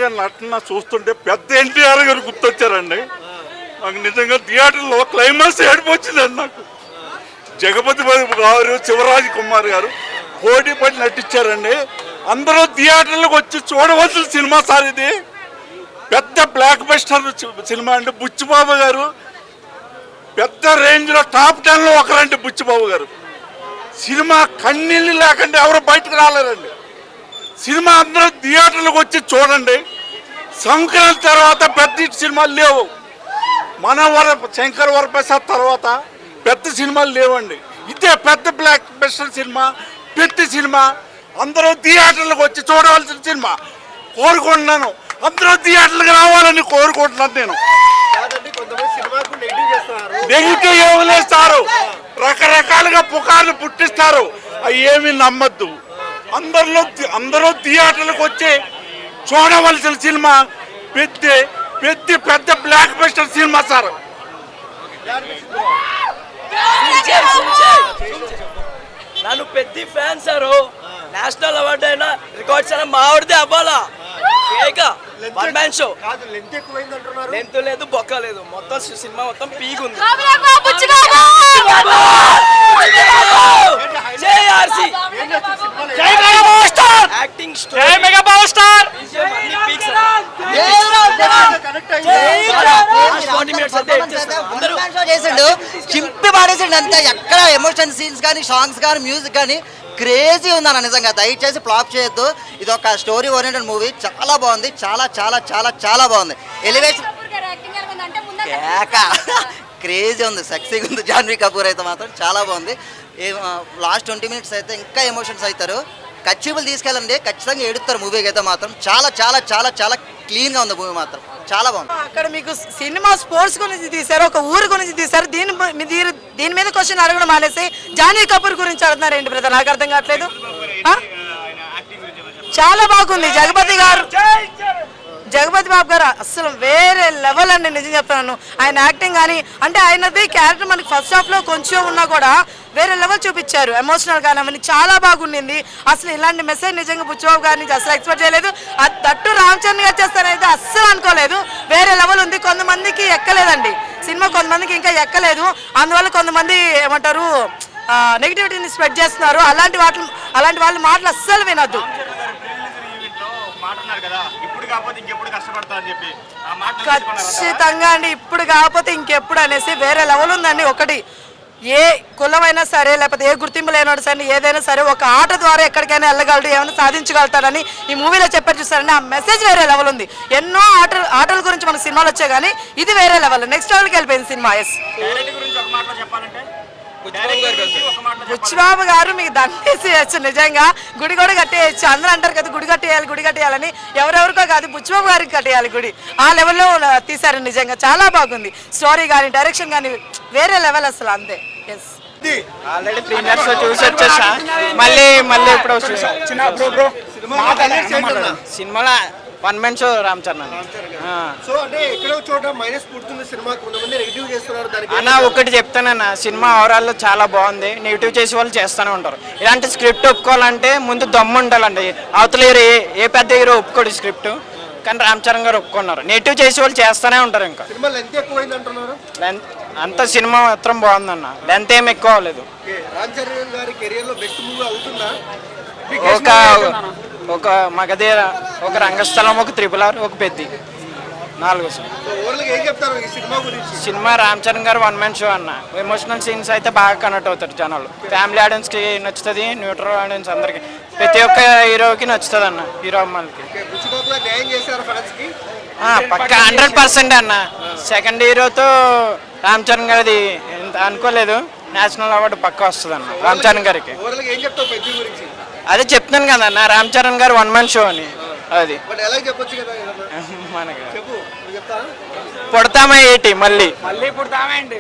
గారి నటన చూస్తుంటే పెద్ద ఎన్టీఆర్ గారు గుర్తొచ్చారండి. నాకు నిజంగా థియేటర్లో క్లైమాక్స్ ఏడిపోయిందండి. నాకు జగపతి బాబు గారు, శివరాజ్ కుమార్ గారు పోటీ పడి నటించారండి. అందరూ థియేటర్లకు వచ్చి చూడవలసిన సినిమా సార్ ఇది. పెద్ద బ్లాక్ బస్టర్ సినిమా అండి. బుచ్చిబాబు గారు పెద్ద రేంజ్లో టాప్ 10లో ఒకరండి బుచ్చిబాబు గారు. సినిమా కన్నీళ్ళు లేకుండా ఎవరు బయటకు రాలేరండి. సినిమా అందరూ థియేటర్లకు వచ్చి చూడండి. సంక్రాంతి తర్వాత పెద్ద సినిమాలు లేవు. శంకర్ వరప్రసాద్ తర్వాత పెద్ద సినిమాలు లేవండి. ఇదే పెద్ద బ్లాక్ బస్టర్ సినిమా, పెద్ద సినిమా. అందరూ థియేటర్లకు వచ్చి చూడవలసిన సినిమా. కోరుకుంటున్నాను, అందరూ థియేటర్లకు రావాలని కోరుకుంటున్నాను. నేను నెగిటివ్ ఏమలేస్తారు, రకరకాలుగా పుకార్లు పుట్టిస్తారు. అవి ఏమీ నమ్మద్దు. అందరూ థియేటర్లకు వచ్చి చూడవలసిన సినిమా పెద్ద బ్లాక్ బస్టర్ సినిమా సార్. నన్ను పెద్ద ఫ్యాన్ సారు. నేషనల్ అవార్డు అయినా రికార్డ్స్ అయినా మావాడితే అవ్వాలా. One man show. లెంత్ లేదు, బొక్క లేదు, మొత్తం సినిమా మొత్తం పీక్ ఉంది. చింపి పాడేసిండు అంతే. ఎక్కడ ఎమోషన్ సీన్స్ కానీ, సాంగ్స్ కానీ, మ్యూజిక్ కానీ క్రేజీ ఉందన్న. నిజంగా దయచేసి ఫ్లాప్ చేయొద్దు. ఇది ఒక స్టోరీ ఓరియంటెడ్ మూవీ. చాలా బాగుంది, చాలా చాలా చాలా చాలా బాగుంది. ఎలివేషన్ క్రేజీ ఉంది, సెక్సీగా ఉంది. జాన్వీ కపూర్ అయితే మాత్రం చాలా బాగుంది. లాస్ట్ 20 minutes అయితే ఇంకా ఎమోషన్స్ అవుతారు. ఖచ్చితంగా తీసుకెళ్ళండి, ఖచ్చితంగా ఎడుతారు. మూవీకి అయితే మాత్రం చాలా చాలా చాలా చాలా క్లీన్గా ఉంది మూవీ మాత్రం. చాలా బాగుంది. అక్కడ మీకు సినిమా స్పోర్ట్స్ గురించి తీశారు, ఒక ఊరు గురించి తీశారు. దీని మీద క్వశ్చన్ అడగడం మానేసి జాన్వీ కపూర్ గురించి అడుగుతున్నారు ఏంటి బ్రదర్? నాకు అర్థం కావట్లేదు. చాలా బాగుంది. జగపతి బాబు గారు అసలు వేరే లెవెల్ అండి. నిజం చెప్తాను, ఆయన యాక్టింగ్ కానీ అంటే ఆయనది క్యారెక్టర్ మనకి ఫస్ట్ హాఫ్లో కొంచెం ఉన్నా కూడా వేరే లెవెల్ చూపించారు. ఎమోషనల్ కానీ అవన్నీ చాలా బాగుండింది. అసలు ఇలాంటి మెసేజ్ నిజంగా బుచ్చిబాబు గారి నుంచి అసలు ఎక్స్పెక్ట్ చేయలేదు. తట్టు రామ్ చరణ్ గారు చేస్తారైతే అస్సలు అనుకోలేదు. వేరే లెవెల్ ఉంది. కొంతమందికి ఎక్కలేదండి సినిమా, కొంతమందికి ఇంకా ఎక్కలేదు. అందువల్ల కొంతమంది ఏమంటారు నెగిటివిటీని స్ప్రెడ్ చేస్తున్నారు. అలాంటి వాళ్ళ మాటలు అస్సలు వినొద్దు. ఖచ్చితంగా అండి, ఇప్పుడు కాకపోతే ఇంకెప్పుడు అనేసి వేరే లెవెల్ ఉందండి. ఒకటి ఏ కులమైనా సరే, లేకపోతే ఏ గుర్తింపు లేనివాడు సరే, ఏదైనా సరే ఒక ఆట ద్వారా ఎక్కడికైనా వెళ్ళగలడు, ఏమైనా సాధించగలుగుతాడని ఈ మూవీలో చెప్పారు. చూస్తారండి, ఆ మెసేజ్ వేరే లెవెల్ ఉంది. ఎన్నో ఆటల గురించి మన సినిమాలు వచ్చాయి కానీ ఇది వేరే లెవెల్, నెక్స్ట్ లెవెల్కి వెళ్ళిపోయింది సినిమా. బుచ్చిబాబు గారు మీకు దండేసి నిజంగా గుడి కూడా కట్టేయచ్చు. అందరూ అంటారు కదా గుడి కట్టేయాలని. ఎవరెవరికో కాదు, బుచ్చిబాబు గారికి కట్టేయాలి గుడి. ఆ లెవెల్లో తీశారు. నిజంగా చాలా బాగుంది. స్టోరీ కానీ, డైరెక్షన్ కానీ వేరే లెవెల్ అసలు. అంతే. ఎస్, ఆల్రెడీ ప్రీమియర్స్ చూసి వచ్చేసా. మళ్ళీ ఇప్పుడు సినిమాలో one man show Ram Charan అన్న. ఒకటి చెప్తానన్న, సినిమా ఓవరాల్ చాలా బాగుంది. నెగిటివ్ చేసే వాళ్ళు చేస్తూనే ఉంటారు. ఇలాంటి స్క్రిప్ట్ ఒప్పుకోవాలంటే ముందు దమ్ము ఉండాలండి. అవతల హీరో ఏ పెద్ద హీరో ఒప్పుకోడు స్క్రిప్ట్, కానీ రామ్ చరణ్ గారు ఒప్పుకున్నారు. నెగిటివ్ చేసే వాళ్ళు చేస్తూనే ఉంటారు. ఇంకా అంత సినిమా మాత్రం బాగుందన్న. లెంత్ ఏం ఎక్కువ అవ్వలేదు. ఒక మగధీర, ఒక రంగస్థలం, ఒక RRR, ఒక పెద్ది, 4 సినిమా. రామ్ చరణ్ గారు వన్ మ్యాన్ షో అన్న. ఎమోషనల్ సీన్స్ అయితే బాగా కనెక్ట్ అవుతారు జనాలు. ఫ్యామిలీ ఆడియన్స్కి నచ్చుతుంది, న్యూట్రల్ ఆడియన్స్ అందరికి, ప్రతి ఒక్క హీరోకి నచ్చుతుంది అన్న. హీరో అమ్మాయిలకి పక్క 100% అన్న. సెకండ్ హీరోతో రామ్ చరణ్ గారిది అనుకోలేదు. నేషనల్ అవార్డు పక్క వస్తుంది అన్న రామ్ చరణ్ గారికి. అదే చెప్తున్నాను కదా అన్న, రామ్ చరణ్ గారు వన్ మ్యాన్ షో అని. అది మనకి పుడతామా ఏంటి, మళ్ళీ పుడతామా ఏంటి.